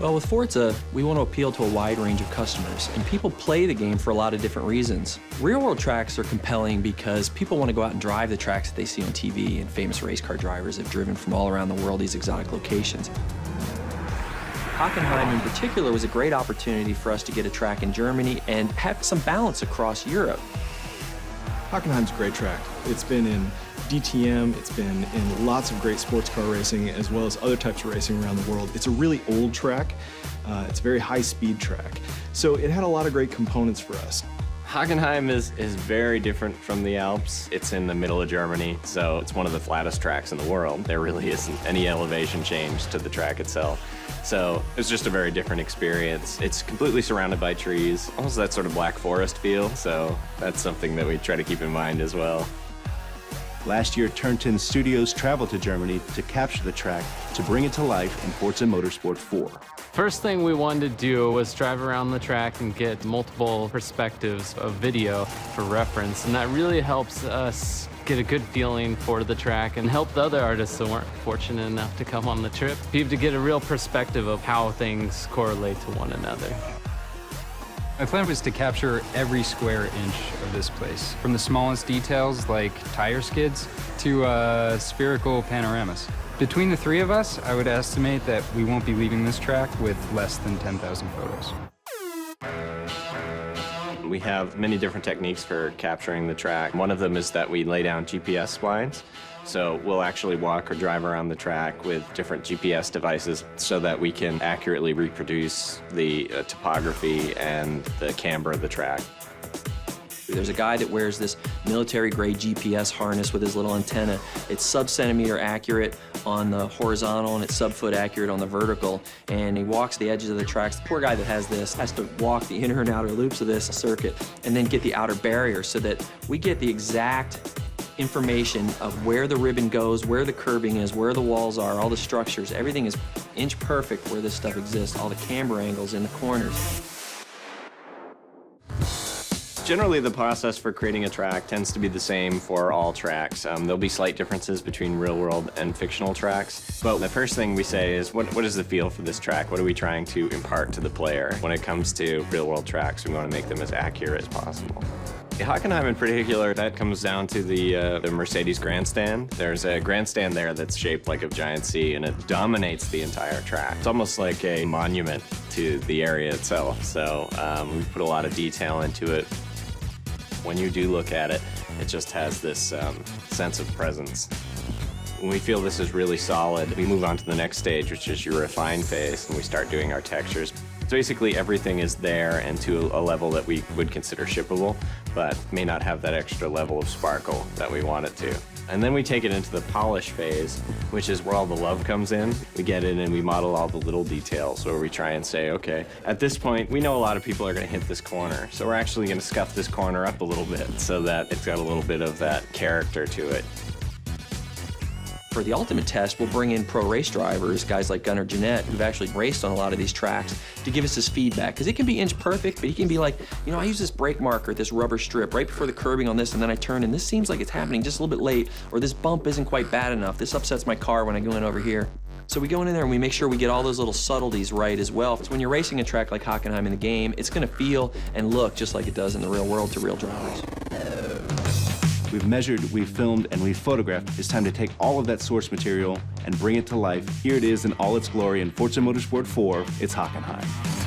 Well, with Forza, we want to appeal to a wide range of customers, and people play the game for a lot of different reasons. Real-world tracks are compelling because people want to go out and drive the tracks that they see on TV, and famous race car drivers have driven from all around the world these exotic locations. Hockenheim in particular was a great opportunity for us to get a track in Germany and have some balance across Europe. Hockenheim's a great track. It's been in DTM, it's been in lots of great sports car racing as well as other types of racing around the world. It's a really old track. It's a very high-speed track. So it had a lot of great components for us. Hockenheim is very different from the Alps. It's in the middle of Germany, so it's one of the flattest tracks in the world. There really isn't any elevation change to the track itself. So it's just a very different experience. It's completely surrounded by trees, almost that sort of Black Forest feel, so that's something that we try to keep in mind as well. Last year, Turn 10 Studios traveled to Germany to capture the track to bring it to life in Forza Motorsport 4. First thing we wanted to do was drive around the track and get multiple perspectives of video for reference, and that really helps us get a good feeling for the track and help the other artists that weren't fortunate enough to come on the trip be able to get a real perspective of how things correlate to one another. My plan was to capture every square inch of this place, from the smallest details like tire skids to spherical panoramas. Between the three of us, I would estimate that we won't be leaving this track with less than 10,000 photos. We have many different techniques for capturing the track. One of them is that we lay down GPS splines. So we'll actually walk or drive around the track with different GPS devices so that we can accurately reproduce the topography and the camber of the track. There's a guy that wears this military-grade GPS harness with his little antenna. It's sub-centimeter accurate on the horizontal and it's sub-foot accurate on the vertical, and he walks the edges of the tracks. The poor guy that has this has to walk the inner and outer loops of this circuit and then get the outer barrier so that we get the exact information of where the ribbon goes, where the curbing is, where the walls are, all the structures. Everything is inch perfect where this stuff exists, all the camber angles in the corners. Generally, the process for creating a track tends to be the same for all tracks. There'll be slight differences between real-world and fictional tracks, but the first thing we say is, what is the feel for this track? What are we trying to impart to the player? When it comes to real-world tracks, we want to make them as accurate as possible. Hockenheim in particular, that comes down to the Mercedes grandstand. There's a grandstand there that's shaped like a giant C, and it dominates the entire track. It's almost like a monument to the area itself, so we put a lot of detail into it. When you do look at it, it just has this sense of presence. When we feel this is really solid, we move on to the next stage, which is your refine phase, and we start doing our textures. So basically, everything is there and to a level that we would consider shippable, but may not have that extra level of sparkle that we want it to. And then we take it into the polish phase, which is where all the love comes in. We get in and we model all the little details, where we try and say, okay, at this point, we know a lot of people are going to hit this corner, so we're actually going to scuff this corner up a little bit so that it's got a little bit of that character to it. For the ultimate test, we'll bring in pro race drivers, guys like Gunnar Jeanette, who've actually raced on a lot of these tracks, to give us his feedback. Because it can be inch perfect, but he can be like, you know, I use this brake marker, this rubber strip, right before the curbing on this, and then I turn, and this seems like it's happening just a little bit late, or this bump isn't quite bad enough. This upsets my car when I go in over here. So we go in there and we make sure we get all those little subtleties right as well. So when you're racing a track like Hockenheim in the game, it's going to feel and look just like it does in the real world to real drivers. We've measured, we've filmed, and we've photographed. It's time to take all of that source material and bring it to life. Here it is in all its glory in Forza Motorsport 4, it's Hockenheim.